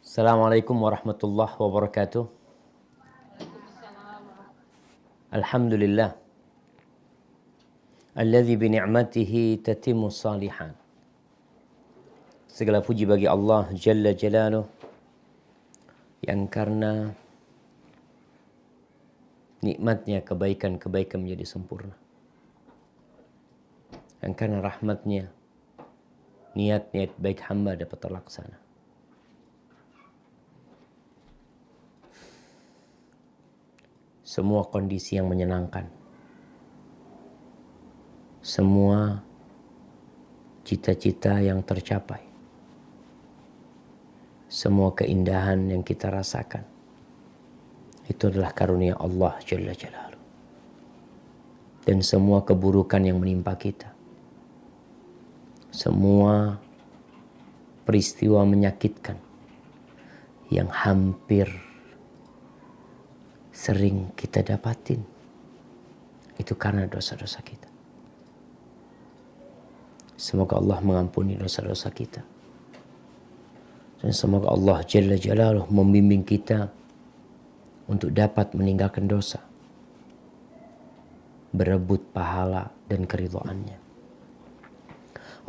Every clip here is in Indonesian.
Assalamualaikum warahmatullahi wabarakatuh. Alhamdulillah alladzi bi ni'matihi tatimmu shalihan. Segala puji bagi Allah Jalla Jalaluh yang karena nikmatnya kebaikan-kebaikan menjadi sempurna. Yang karena rahmatnya niat-niat baik hamba dapat terlaksana. Semua kondisi yang menyenangkan, semua cita-cita yang tercapai, semua keindahan yang kita rasakan, itu adalah karunia Allah Jalla Jalaluh. Dan semua keburukan yang menimpa kita, semua peristiwa menyakitkan yang hampir sering kita dapatin, itu karena dosa-dosa kita. Semoga Allah mengampuni dosa-dosa kita. Dan semoga Allah Jalla Jalaluh membimbing kita untuk dapat meninggalkan dosa, berebut pahala dan keridhaannya.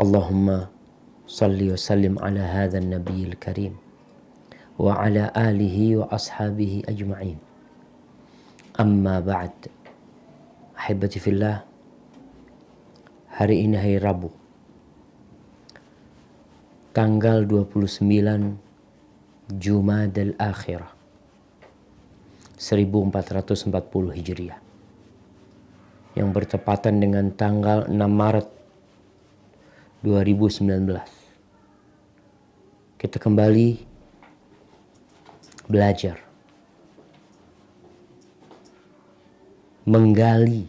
Allahumma salli wa sallim ala hadzal nabiyil karim wa ala alihi wa ashabihi ajma'in. Amma ba'd. Ahibati fillah, hari ini hari Rabu, tanggal 29 Jumadal Akhirah 1440 Hijriah, yang bertepatan dengan tanggal 6 Maret 2019. Kita kembali belajar, menggali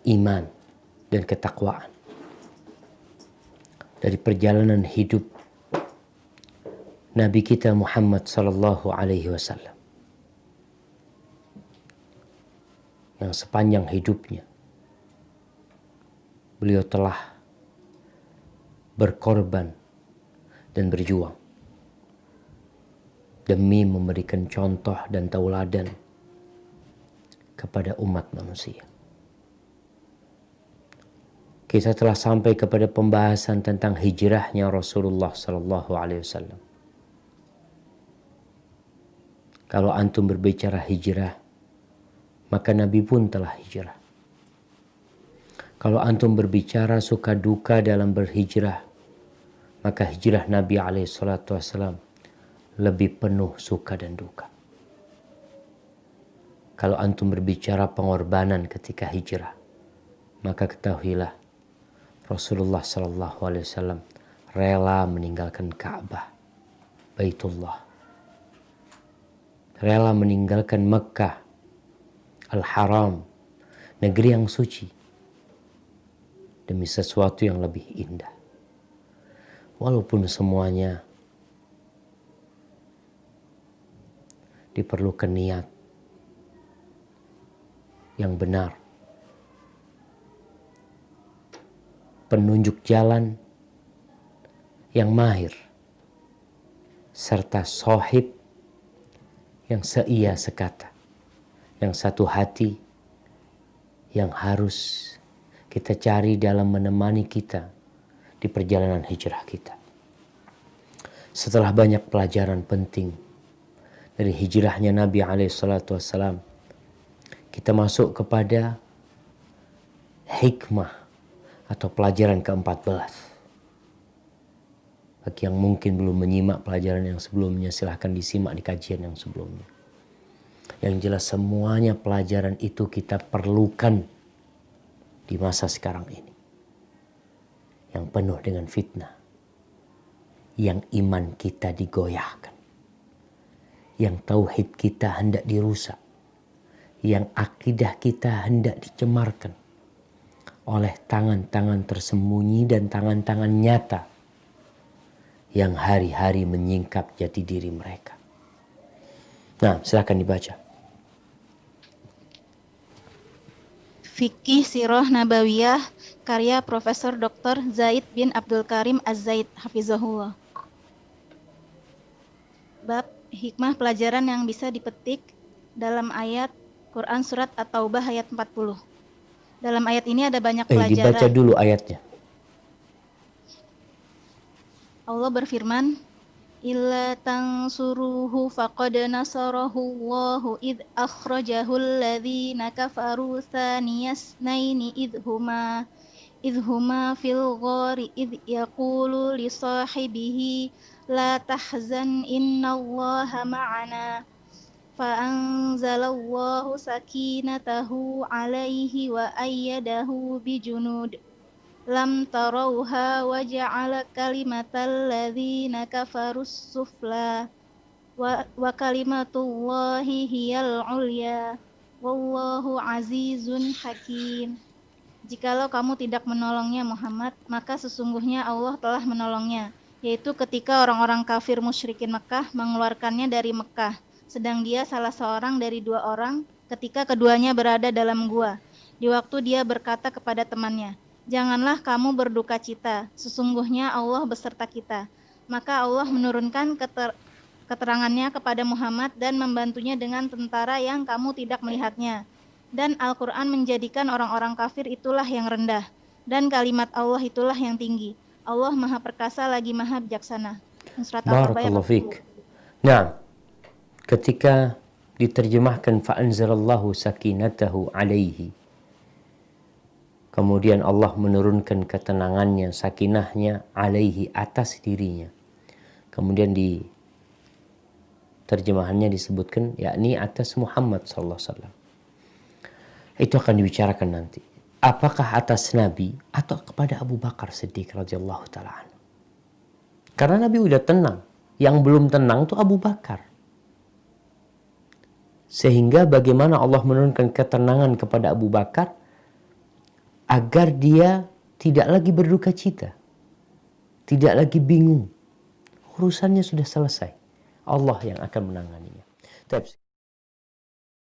iman dan ketakwaan dari perjalanan hidup Nabi kita Muhammad sallallahu alaihi wasallam, yang sepanjang hidupnya beliau telah berkorban dan berjuang demi memberikan contoh dan tauladan kepada umat manusia. Kita telah sampai kepada pembahasan tentang hijrahnya Rasulullah sallallahu alaihi wasallam. Kalau antum berbicara hijrah, maka Nabi pun telah hijrah. Kalau antum berbicara suka duka dalam berhijrah, maka hijrah Nabi alaihi salatu wasallam lebih penuh suka dan duka. Kalau antum berbicara pengorbanan ketika hijrah, maka ketahuilah Rasulullah sallallahu alaihi wasallam rela meninggalkan Ka'bah, Baitullah, rela meninggalkan Mekah, Al-Haram, negeri yang suci, demi sesuatu yang lebih indah. Walaupun semuanya diperlukan niat yang benar, penunjuk jalan yang mahir, serta sohib yang seia sekata, yang satu hati, yang harus kita cari dalam menemani kita di perjalanan hijrah kita. Setelah banyak pelajaran penting dari hijrahnya Nabi SAW, kita masuk kepada hikmah atau pelajaran ke-14. Bagi yang mungkin belum menyimak pelajaran yang sebelumnya, silahkan disimak di kajian yang sebelumnya. Yang jelas semuanya pelajaran itu kita perlukan di masa sekarang ini, yang penuh dengan fitnah, yang iman kita digoyahkan, yang tauhid kita hendak dirusak, yang akidah kita hendak dicemarkan oleh tangan-tangan tersembunyi dan tangan-tangan nyata yang hari-hari menyingkap jati diri mereka. Nah, silakan dibaca. Fikih Sirah Nabawiyah karya Profesor Dr. Zaid bin Abdul Karim Az-Zaid Hafizahullah. Bab hikmah pelajaran yang bisa dipetik dalam ayat Quran Surat At-Taubah ayat 40. Dalam ayat ini ada banyak Dibaca pelajaran. dulu ayatnya. Allah berfirman, Illa tansuruhu faqad nasarahu Allahu id akhrajahul ladzina kafaru thaniyasnaini idhuma fil ghari id yaqulu li sahibihi la tahzan innallaha ma'ana fa'anzalallahu sakinatahu alaihi wa ayyadahu bijunud lam tarauha wa ja'ala kalimatal ladzina kafarus sufla wa kalimatullahi hiyal ulya wallahu azizun hakim. Jikalau kamu tidak menolongnya Muhammad, maka sesungguhnya Allah telah menolongnya, yaitu ketika orang-orang kafir musyrikin Mekah mengeluarkannya dari Mekah, sedang dia salah seorang dari 2 orang ketika keduanya berada dalam gua. Di waktu dia berkata kepada temannya, janganlah kamu berduka cita, sesungguhnya Allah beserta kita. Maka Allah menurunkan keterangannya kepada Muhammad dan membantunya dengan tentara yang kamu tidak melihatnya. Dan Al-Quran menjadikan orang-orang kafir itulah yang rendah, dan kalimat Allah itulah yang tinggi. Allah Maha Perkasa lagi Maha Bijaksana. Surat Al-Taubah ayat 40. Nah, ketika diterjemahkan fa'anzalallahu sakinatahu alaihi, kemudian Allah menurunkan ketenangannya, sakinahnya alaihi, atas dirinya. Kemudian di terjemahannya disebutkan yakni atas Muhammad sallallahu alaihi wasallam. Itu akan dibicarakan nanti. Apakah atas Nabi atau kepada Abu Bakar Siddiq radhiyallahu taala anhu? Karena Nabi udah tenang. Yang belum tenang itu Abu Bakar. Sehingga bagaimana Allah menurunkan ketenangan kepada Abu Bakar agar dia tidak lagi berduka cita, tidak lagi bingung. Urusannya sudah selesai. Allah yang akan menanganinya.